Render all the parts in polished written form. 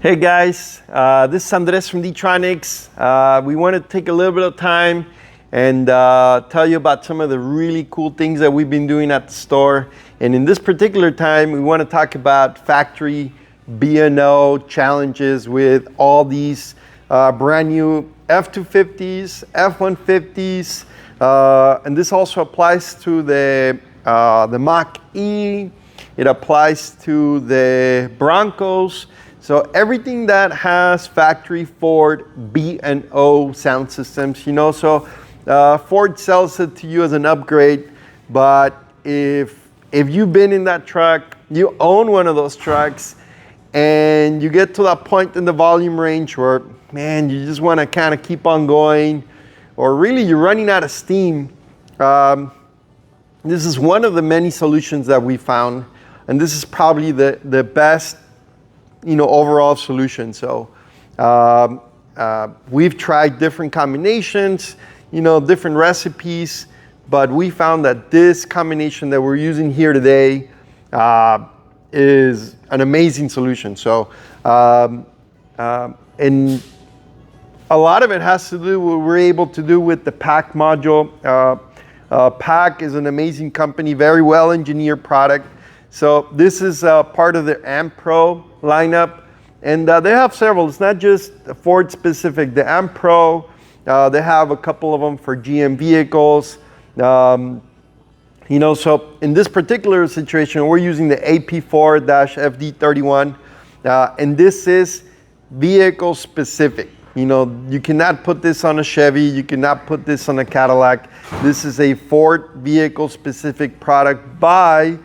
Hey guys, this is Andres from D-Tronics. We want to take a little bit of time and tell you about some of the really cool things that we've been doing at the store. And in this particular time, we want to talk about factory B&O challenges with all these brand new F-250s, F-150s, and this also applies to the Mach-E. It applies to the Broncos. So everything that has factory Ford B&O sound systems, you know, so Ford sells it to you as an upgrade, but if you've been in that truck, you own one of those trucks, and you get to that point in the volume range where, man, you just want to kind of keep on going, or really you're running out of steam, this is one of the many solutions that we found, and this is probably the best, you know, overall solution. So we've tried different combinations, you know, different recipes, but we found that this combination that we're using here today is an amazing solution. So and a lot of it has to do with what we're able to do with the PAC module. PAC is an amazing company, very well engineered product. So this is part of the AMP Pro lineup, and they have several. It's not just Ford specific. The AMP Pro, they have a couple of them for GM vehicles. You know, so in this particular situation, we're using the AP4-FD31, and this is vehicle specific. You know, you cannot put this on a Chevy, you cannot put this on a Cadillac. This is a Ford vehicle specific product by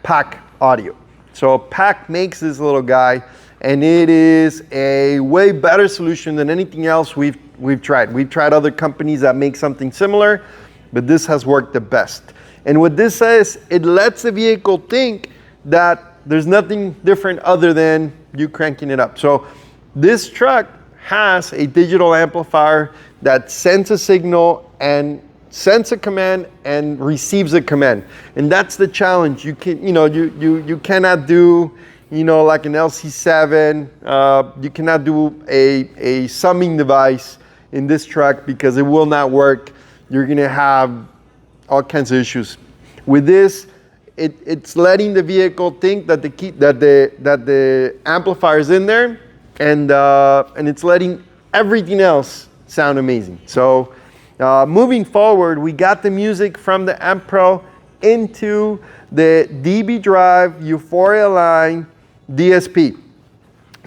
PAC Audio. So PAC makes this little guy, and it is a way better solution than anything else we've tried. We've tried other companies that make something similar, but this has worked the best. And what this says, it lets the vehicle think that there's nothing different other than you cranking it up. So this truck has a digital amplifier that sends a signal and sends a command and receives a command, and that's the challenge. You can, you know, you cannot do, you know, like an LC7. You cannot do a summing device in this truck because it will not work. You're gonna have all kinds of issues. With this, it's letting the vehicle think that the amplifier is in there, and it's letting everything else sound amazing. So moving forward, we got the music from the AMP Pro into the DB Drive EUPHORIA line DSP.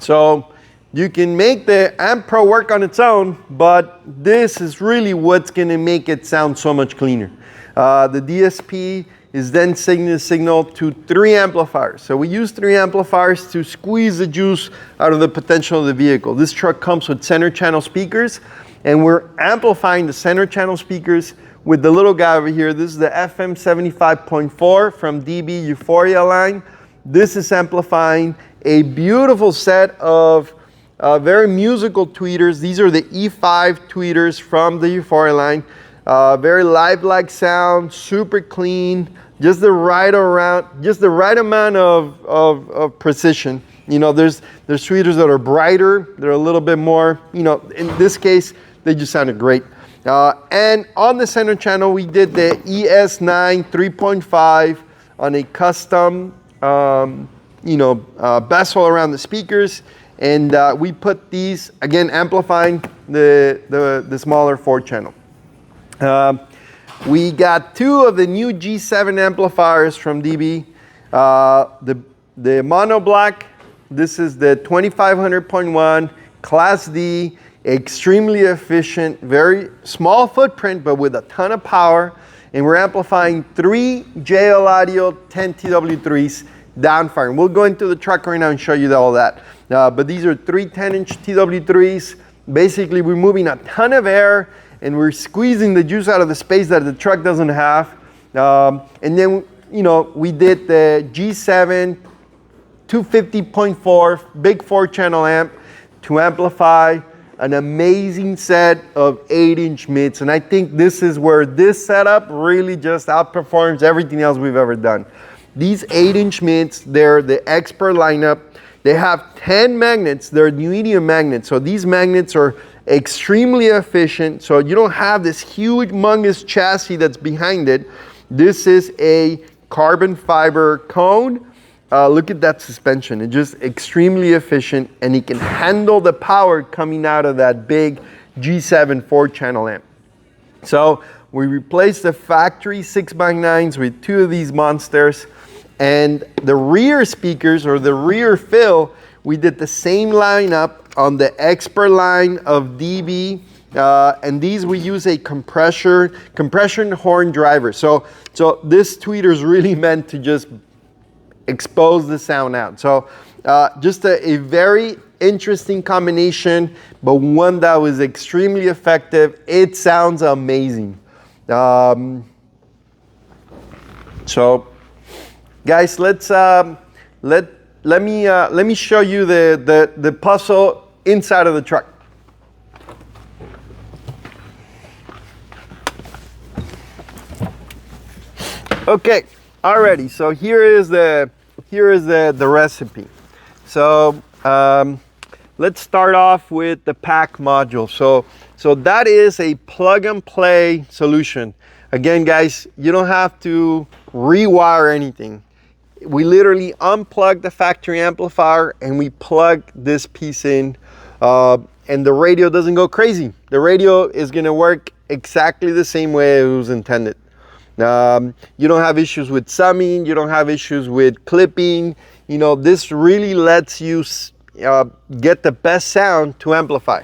So you can make the AMP Pro work on its own, but this is really what's going to make it sound so much cleaner. The DSP is then sending the signal to 3 amplifiers. So we use 3 amplifiers to squeeze the juice out of the potential of the vehicle. This truck comes with center channel speakers, and we're amplifying the center channel speakers with the little guy over here. This is the FM 75.4 from DB EUPHORIA line. This is amplifying a beautiful set of very musical tweeters. These are the E5 tweeters from the EUPHORIA line. Very live-like sound, super clean, just the right amount of precision. You know, there's tweeters that are brighter, they're a little bit more, you know, in this case, they just sounded great. And on the center channel, we did the ES9 3.5 on a custom, you know, bezel around the speakers, and we put these, again, amplifying the smaller Ford channel. We got 2 of the new G7 amplifiers from DB. The mono black, this is the 2500.1 Class D, extremely efficient, very small footprint, but with a ton of power. And we're amplifying 3 JL Audio 10TW3s downfire. And we'll go into the truck right now and show you all that. But these are 3 10-inch TW3s. Basically, we're moving a ton of air, and we're squeezing the juice out of the space that the truck doesn't have. And then, you know, we did the G7 250.4 big 4-channel amp to amplify an amazing set of 8-inch mids. And I think this is where this setup really just outperforms everything else we've ever done. These 8-inch mids, they're the expert lineup. They have 10 magnets. They're neodymium magnets. So these magnets are extremely efficient. So you don't have this huge, humongous chassis that's behind it. This is a carbon fiber cone. Look at that suspension. It's just extremely efficient, and it can handle the power coming out of that big G7 4-channel amp. So we replaced the factory 6x9s with 2 of these monsters, and the rear speakers, or the rear fill, we did the same lineup on the Expert line of DB, and these we use a compression horn driver. So this tweeter is really meant to just expose the sound out. So just a very interesting combination, but one that was extremely effective. It sounds amazing. So guys, let me show you the puzzle inside of the truck. Okay, alrighty. So here is the recipe. So let's start off with the pack module. So that is a plug and play solution. Again, guys, you don't have to rewire anything. We literally unplug the factory amplifier and we plug this piece in, and the radio doesn't go crazy. The radio is going to work exactly the same way it was intended. You don't have issues with summing, you don't have issues with clipping. You know, this really lets you get the best sound to amplify.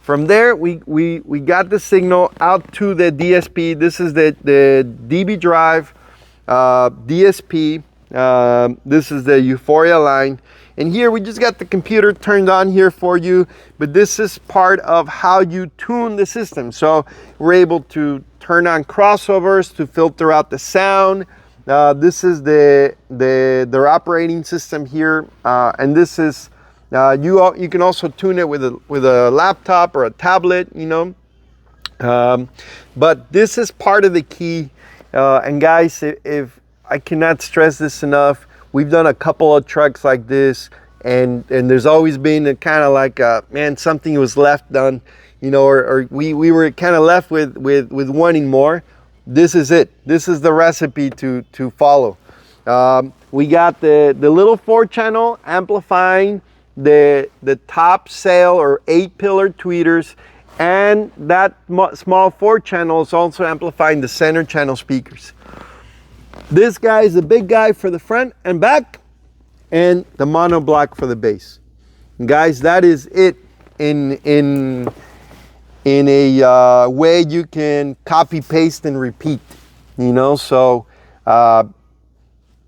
From there, we got the signal out to the DSP. This is the DB drive DSP. This is the EUPHORIA line. And here we just got the computer turned on here for you, but this is part of how you tune the system. So we're able to turn on crossovers to filter out the sound. This is their operating system here, and this is you can also tune it with a laptop or a tablet, you know. But this is part of the key. And guys, if I cannot stress this enough, we've done a couple of trucks like this, and there's always been a kind of like man, something was left done, you know, or we were kind of left with wanting more. This is it. This is the recipe to follow. We got the little 4-channel amplifying the top sail or 8-pillar tweeters, and that small 4-channel is also amplifying the center channel speakers. This guy is the big guy for the front and back, and the mono block for the bass. And guys, that is it in a way you can copy, paste, and repeat. You know, so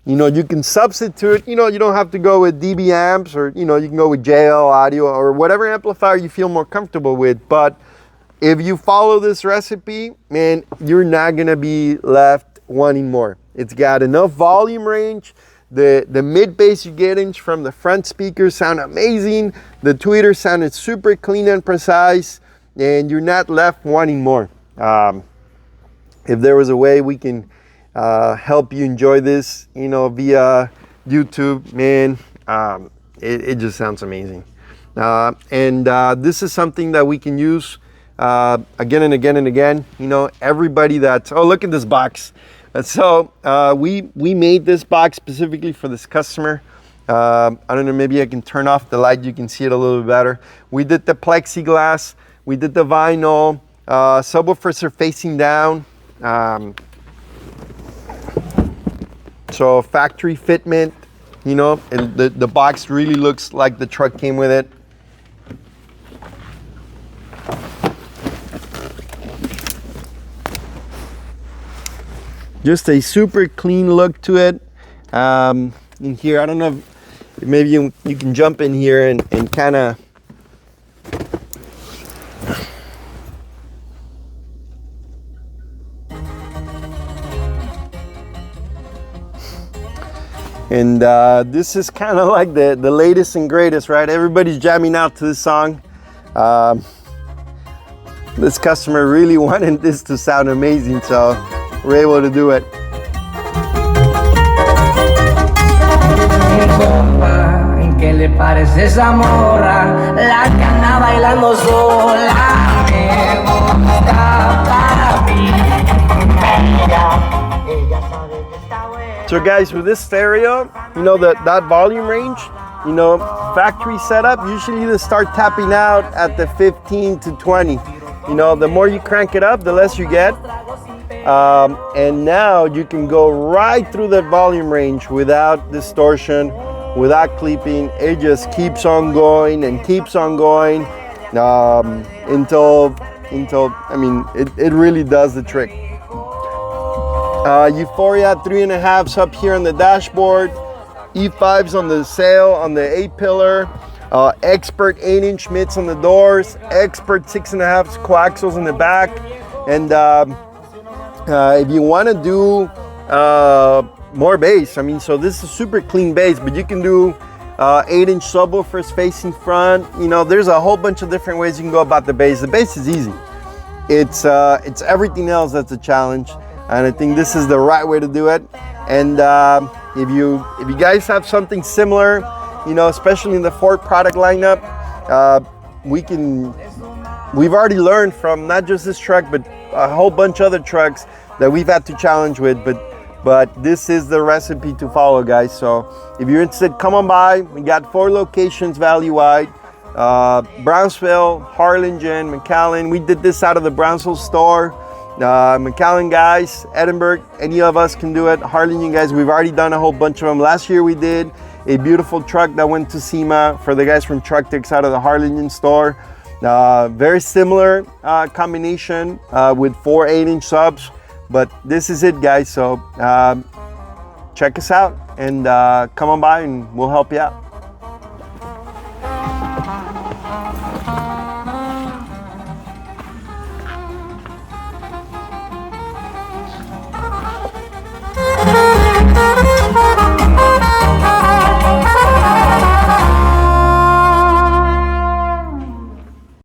you know, you can substitute. You know, you don't have to go with DB amps, or you know, you can go with JL audio or whatever amplifier you feel more comfortable with. But if you follow this recipe, man, you're not gonna be left wanting more. It's got enough volume range. The mid bass you're getting from the front speakers sound amazing. The tweeter sounded super clean and precise, and you're not left wanting more. If there was a way we can help you enjoy this, you know, via YouTube, man, it just sounds amazing. And this is something that we can use again and again and again. You know, everybody that's, oh, look at this box. So we made this box specifically for this customer. I don't know, maybe I can turn off the light, you can see it a little bit better. We did the plexiglass, we did the vinyl, subwoofers are facing down. So factory fitment, you know, and the box really looks like the truck came with it. Just a super clean look to it. In here, I don't know if maybe you can jump in here and kind of and this is kind of like the latest and greatest, right? Everybody's jamming out to this song. This customer really wanted this to sound amazing, so we're able to do it. ¿Qué le parece? parece esa morra, la que anda bailando sola. Me gusta papi. Ella sabe que está buena. So guys, with this stereo, you know that volume range, you know, factory setup, usually they start tapping out at the 15 to 20. You know, the more you crank it up, the less you get. And now you can go right through that volume range without distortion, without clipping. It just keeps on going and keeps on going until I mean, it really does the trick. EUPHORIA 3.5s up here on the dashboard, E5s on the sail, on the A-pillar, expert 8-inch mitts on the doors, expert 6.5s coaxials in the back. And if you want to do more bass, I mean, so this is super clean bass, but you can do 8-inch subwoofers facing front. You know, there's a whole bunch of different ways you can go about the bass. The bass is easy. It's everything else that's a challenge, and I think this is the right way to do it. And if you guys have something similar, you know, especially in the Ford product lineup, we've already learned from not just this truck, but a whole bunch of other trucks that we've had to challenge with, but this is the recipe to follow, guys. So if you're interested, come on by. We got 4 locations value-wide: Brownsville, Harlingen, McAllen. We did this out of the Brownsville store. McAllen guys, Edinburgh, any of us can do it. Harlingen guys, we've already done a whole bunch of them. Last year we did a beautiful truck that went to SEMA for the guys from Truck Tix out of the Harlingen store. Very similar combination with 4 8-inch subs, but this is it, guys. So check us out and come on by and we'll help you out.